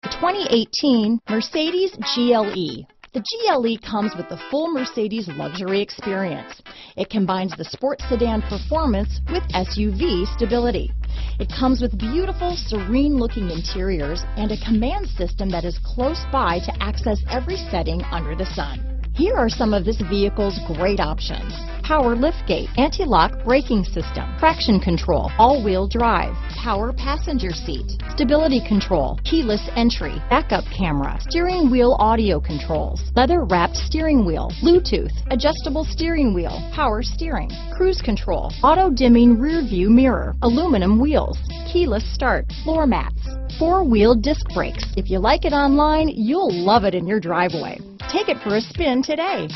The 2018 Mercedes GLE. The GLE comes with the full Mercedes luxury experience. It combines the sports sedan performance with SUV stability. It comes with beautiful, serene-looking interiors and a command system that is close by to access every setting under the sun. Here are some of this vehicle's great options: power liftgate, anti-lock braking system, traction control, all-wheel drive, power passenger seat, stability control, keyless entry, backup camera, steering wheel audio controls, leather-wrapped steering wheel, Bluetooth, adjustable steering wheel, power steering, cruise control, auto-dimming rear view mirror, aluminum wheels, keyless start, floor mats, four-wheel disc brakes. If you like it online, you'll love it in your driveway. Take it for a spin today.